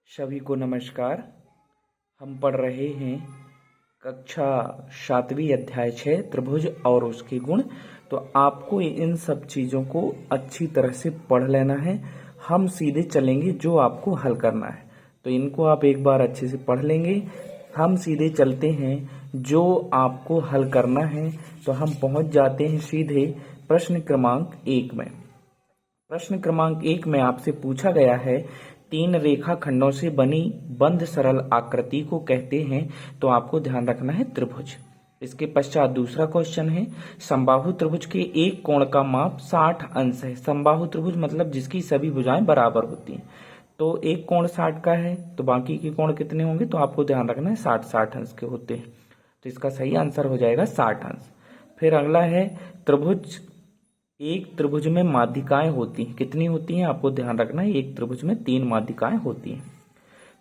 सभी को नमस्कार। हम पढ़ रहे हैं कक्षा 7वीं अध्याय 6 त्रिभुज और उसके गुण। तो आपको इन सब चीज़ों को अच्छी तरह से पढ़ लेना है। हम सीधे चलेंगे जो आपको हल करना है, तो इनको आप एक बार अच्छे से पढ़ लेंगे। हम सीधे चलते हैं जो आपको हल करना है। तो हम पहुंच जाते हैं सीधे प्रश्न क्रमांक 1 में। प्रश्न क्रमांक 1 में आपसे पूछा गया है, 3 रेखाखंडों से बनी बंद सरल आकृति को कहते हैं। तो आपको ध्यान रखना है त्रिभुज। इसके पश्चात दूसरा क्वेश्चन है, समबाहु त्रिभुज के एक कोण का माप 60 अंश है। समबाहु त्रिभुज मतलब जिसकी सभी भुजाएं बराबर होती हैं। तो एक कोण 60 का है, तो बाकी के कोण कितने होंगे? तो आपको ध्यान रखना है 60 अंश के होते हैं। तो इसका सही आंसर हो जाएगा 60 अंश। फिर अगला है, त्रिभुज एक त्रिभुज में माध्यिकाएं होती हैं। कितनी होती हैं? आपको ध्यान रखना है एक त्रिभुज में 3 माध्यिकाएं होती हैं।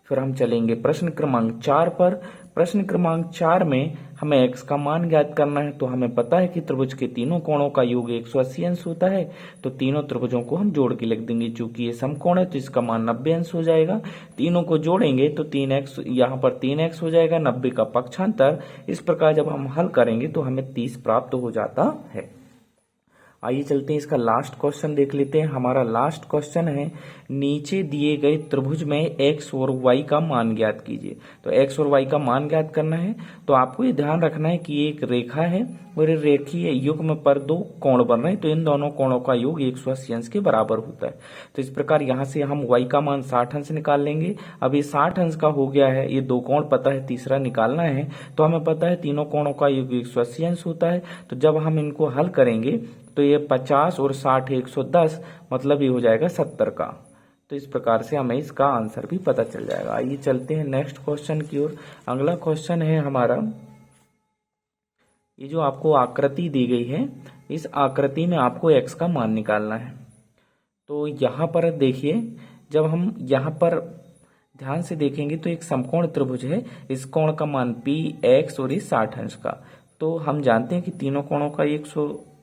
फिर हम चलेंगे प्रश्न क्रमांक 4 पर। प्रश्न क्रमांक 4 में हमें x का मान ज्ञात करना है। तो हमें पता है कि त्रिभुज के तीनों कोणों का योग 180 अंश होता है। तो तीनों त्रिभुजों को हम जोड़ के लिख देंगे। चूंकि ये समकोण है तो इसका मान 90 अंश हो जाएगा। तीनों को जोड़ेंगे तो 3x, यहाँ पर 3x हो जाएगा, 90 का पक्षांतर। इस प्रकार जब हम हल करेंगे तो हमें 30 प्राप्त हो जाता है। आइए चलते हैं, इसका लास्ट क्वेश्चन देख लेते हैं। हमारा लास्ट क्वेश्चन है, नीचे दिए गए त्रिभुज में x और y का मान ज्ञात कीजिए। तो x और y का मान ज्ञात करना है। तो आपको ये ध्यान रखना है कि एक रेखा है और रेखीय युग्म पर 2 कोण बन रहे हैं। तो इन दोनों कोणों का योग 180 अंश के बराबर होता है। तो इस प्रकार यहाँ से हम y का मान 60 अंश निकाल लेंगे। अब ये 60 अंश का हो गया है, ये 2 कोण पता है, तीसरा निकालना है। तो हमें पता है तीनों कोणों का योग 180 अंश होता है। तो जब हम इनको हल करेंगे तो ये 50 और 60 110, मतलब ये हो जाएगा 70 का। तो इस प्रकार से हमें इसका आंसर भी पता चल जाएगा। आइए चलते हैं नेक्स्ट क्वेश्चन की ओर। अगला क्वेश्चन है हमारा, ये जो आपको आकृति दी गई है, इस आकृति में आपको x का मान निकालना है। तो यहाँ पर देखिए, जब हम यहाँ पर ध्यान से देखेंगे तो एक समकोण त्रिभुज है। इस कोण का मान p x और इस 60 अंश का। तो हम जानते हैं कि तीनों कोणों का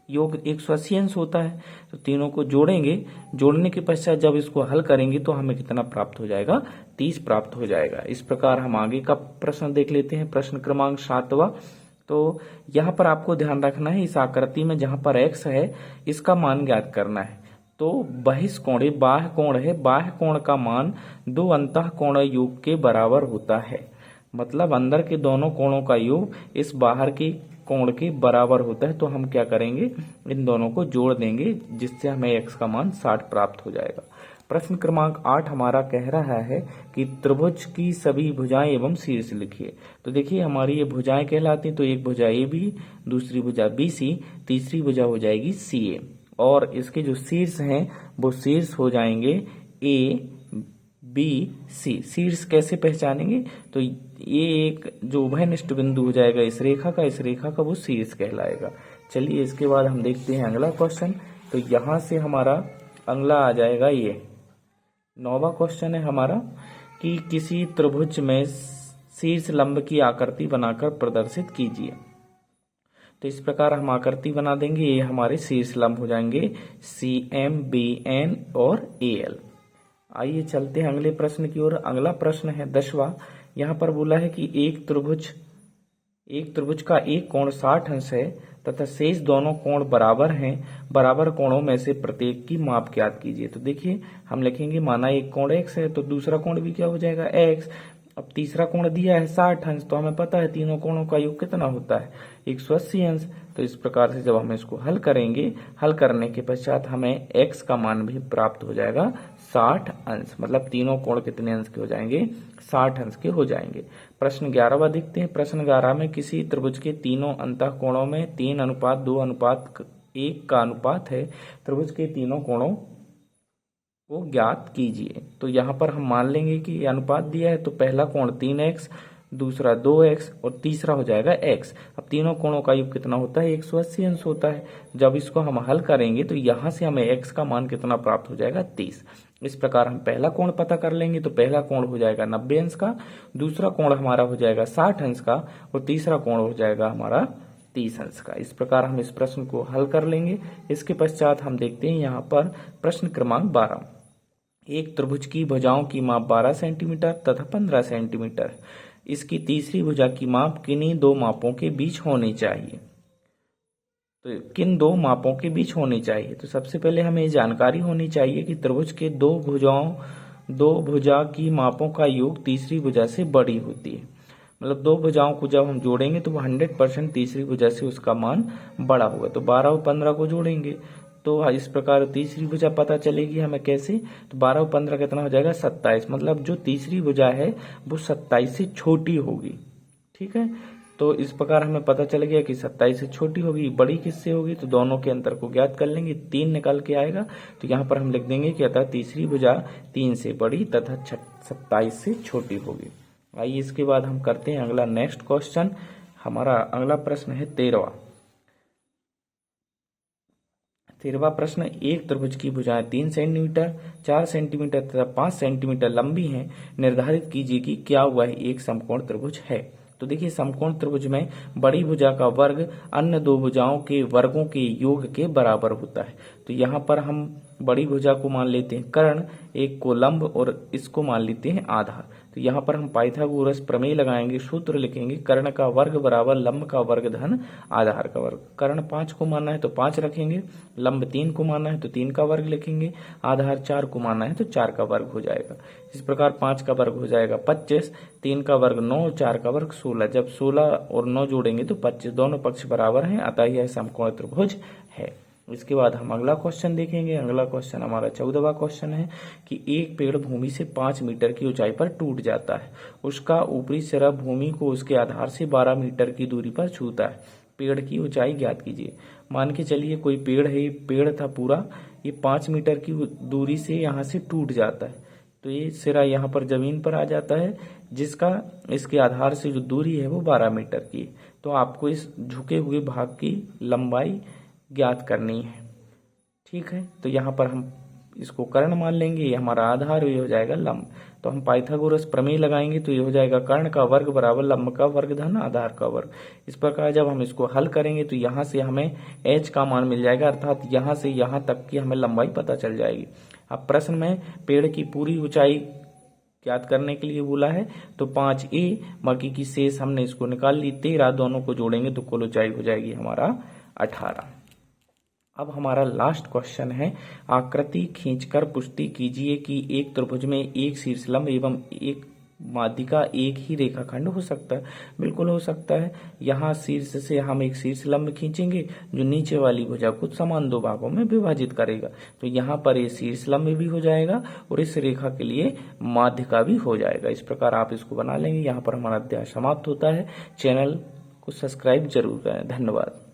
योग 180 अंश होता है। तो तीनों को जोड़ेंगे, जोड़ने के पश्चात जब इसको हल करेंगे तो हमें कितना प्राप्त हो जाएगा? 30 प्राप्त हो जाएगा। इस प्रकार हम आगे का प्रश्न देख लेते हैं, प्रश्न क्रमांक 7वां। तो यहाँ पर आपको ध्यान रखना है, इस आकृति में जहां पर x है इसका मान ज्ञात करना है। तो बहिष्कोणीय बाह्य कोण है, बाह्य कोण का मान 2 अंतःकोण योग के बराबर होता है। मतलब अंदर के दोनों कोणों का योग इस बाहर के कोण के बराबर होता है। तो हम क्या करेंगे, इन दोनों को जोड़ देंगे, जिससे हमें x का मान 60 प्राप्त हो जाएगा। प्रश्न क्रमांक 8 हमारा कह रहा है कि त्रिभुज की सभी भुजाएं एवं शीर्ष लिखिए। तो देखिए, हमारी ये भुजाएं कहलाती हैं। तो एक भुजा AB, दूसरी भुजा BC, तीसरी भुजा हो जाएगी CA, और इसके जो शीर्ष हैं वो शीर्ष हो जाएंगे ABC। शीर्ष कैसे पहचानेंगे? तो ये एक जो उभयनिष्ठ बिंदु हो जाएगा इस रेखा का वो शीर्ष कहलाएगा। चलिए इसके बाद हम देखते हैं अगला क्वेश्चन। तो यहाँ से हमारा अगला आ जाएगा, ये 9वां क्वेश्चन है हमारा, कि किसी त्रिभुज में शीर्ष लंब की आकृति बनाकर प्रदर्शित कीजिए। तो इस प्रकार हम आकृति बना देंगे। ये हमारे शीर्ष लंब हो जाएंगे CM, BN और AL। आइए चलते हैं अगले प्रश्न की ओर। अगला प्रश्न है 10वां। यहाँ पर बोला है कि एक त्रिभुज का एक कोण 60 अंश है तथा शेष दोनों कोण बराबर हैं। बराबर कोणों में से प्रत्येक की माप ज्ञात कीजिए। तो देखिए, हम लिखेंगे, माना एक कोण x है तो दूसरा कोण भी क्या हो जाएगा? x। अब तीसरा कोण दिया है 60 अंश, तो हमें पता है तीनों कोणों का योग कितना होता है? 180 अंश। तो इस प्रकार से जब हम इसको हल करेंगे, हल करने के पश्चात हमें x का मान भी प्राप्त हो जाएगा 60 अंश। मतलब तीनों कोण कितने अंश के हो जाएंगे? 60 अंश के हो जाएंगे। प्रश्न 11वां देखते हैं। प्रश्न 11 में किसी त्रिभुज के तीनों अंतःकोणों में 3:2:1 का अनुपात है। त्रिभुज के तीनों कोणों को ज्ञात कीजिए। तो यहाँ पर हम मान लेंगे कि ये अनुपात दिया है। तो पहला कोण 3x, दूसरा 2x और तीसरा हो जाएगा x। अब तीनों कोणों का योग कितना होता है? 180 अंश होता है। जब इसको हम हल करेंगे तो यहाँ से हमें x का मान कितना प्राप्त हो जाएगा? 30। इस प्रकार हम पहला कोण पता कर लेंगे। तो पहला कोण हो जाएगा 90 अंश का, दूसरा कोण हमारा हो जाएगा 60 अंश का, और तीसरा कोण हो जाएगा हमारा 30 अंश का। इस प्रकार हम इस प्रश्न को हल कर लेंगे। इसके पश्चात हम देखते हैं यहाँ पर प्रश्न क्रमांक 12। एक त्रिभुज की भुजाओं की माप 12 सेंटीमीटर तथा 15 सेंटीमीटर। इसकी तीसरी भुजा की माप किन्हीं दो मापों के बीच होनी चाहिए। तो किन दो मापों के बीच होनी चाहिए? तो सबसे पहले हमें ये जानकारी होनी चाहिए कि त्रिभुज के दो भुजा की मापों का योग तीसरी भुजा से बड़ी होती है। मतलब दो भुजाओं को जब हम जोड़ेंगे तो 100% तीसरी भुजा से उसका मान बड़ा होगा। तो 12 और 15 को जोड़ेंगे तो इस प्रकार तीसरी भुजा पता चलेगी हमें कैसे? तो 12 और 15 कितना हो जाएगा? 27। मतलब जो तीसरी भुजा है वो 27 से छोटी होगी। ठीक है, तो इस प्रकार हमें पता चल गया कि 27 से छोटी होगी। बड़ी किससे होगी? तो दोनों के अंतर को ज्ञात कर लेंगे, 3 निकल के आएगा। तो यहाँ पर हम लिख देंगे कि अतः तीसरी भुजा 3 से बड़ी तथा 27 से छोटी होगी। आइए इसके बाद हम करते हैं अगला नेक्स्ट क्वेश्चन। हमारा अगला प्रश्न है 13वां प्रश्न। एक त्रिभुज की भुजाएं 3 सेंटीमीटर, 4 सेंटीमीटर तथा 5 सेंटीमीटर लंबी हैं। निर्धारित कीजिए कि क्या वह एक समकोण त्रिभुज है। तो देखिए, समकोण त्रिभुज में बड़ी भुजा का वर्ग अन्य दो भुजाओं के वर्गों के योग के बराबर होता है। तो यहाँ पर हम बड़ी भुजा को मान लेते हैं कर्ण, एक को लंब और इसको मान लेते हैं आधार। तो यहाँ पर हम पाइथागोरस प्रमेय लगाएंगे, सूत्र लिखेंगे, कर्ण का वर्ग बराबर लंब का वर्ग धन आधार का वर्ग। कर्ण 5 को मानना है तो 5 रखेंगे, लंब 3 को मानना है तो 3 का वर्ग लिखेंगे, आधार 4 को मानना है तो 4 का वर्ग हो जाएगा। इस प्रकार 5 का वर्ग हो जाएगा 25, 3 का वर्ग 9, 4 का वर्ग 16। जब 16 और 9 जोड़ेंगे तो 25, दोनों पक्ष बराबर हैं, अतः यह समकोण त्रिभुज है। इसके बाद हम अगला क्वेश्चन देखेंगे। अगला क्वेश्चन हमारा 14वां क्वेश्चन है कि एक पेड़ भूमि से 5 मीटर की ऊंचाई पर टूट जाता है। उसका ऊपरी सिरा भूमि को उसके आधार से 12 मीटर की दूरी पर छूता है। पेड़ की ऊंचाई ज्ञात कीजिए। मान के चलिए कोई पेड़ है, पेड़ था पूरा, ये 5 मीटर की दूरी से यहाँ से टूट जाता है। तो ये सिरा यहाँ पर जमीन पर आ जाता है, जिसका इसके आधार से जो दूरी है वो 12 मीटर की। तो आपको इस झुके हुए भाग की लंबाई ज्ञात करनी है। ठीक है, तो यहाँ पर हम इसको कर्ण मान लेंगे, ये हमारा आधार, ये हो जाएगा लंब। तो हम पाइथागोरस प्रमेय लगाएंगे तो ये हो जाएगा कर्ण का वर्ग बराबर लंब का वर्ग धन आधार का वर्ग। इस प्रकार जब हम इसको हल करेंगे तो यहाँ से हमें h का मान मिल जाएगा, अर्थात यहाँ से यहाँ तक की हमें लंबाई पता चल जाएगी। अब प्रश्न में पेड़ की पूरी ऊंचाई ज्ञात करने के लिए बोला है, तो 5a, बाकी की शेष हमने इसको निकाल ली 13, दोनों को जोड़ेंगे तो कुल ऊंचाई हो जाएगी हमारा 18। अब हमारा लास्ट क्वेश्चन है, आकृति खींचकर पुष्टि कीजिए कि एक त्रिभुज में एक शीर्षलंब एवं एक माध्यिका एक ही रेखाखंड हो सकता है। बिल्कुल हो सकता है। यहाँ शीर्ष से हम एक शीर्षलंब खींचेंगे जो नीचे वाली भुजा को समान दो भागों में विभाजित करेगा। तो यहाँ पर ये शीर्षलंब भी हो जाएगा और इस रेखा के लिए माध्यिका भी हो जाएगा। इस प्रकार आप इसको बना लेंगे। यहाँ पर हमारा अध्याय समाप्त होता है। चैनल को सब्सक्राइब जरूर करें। धन्यवाद।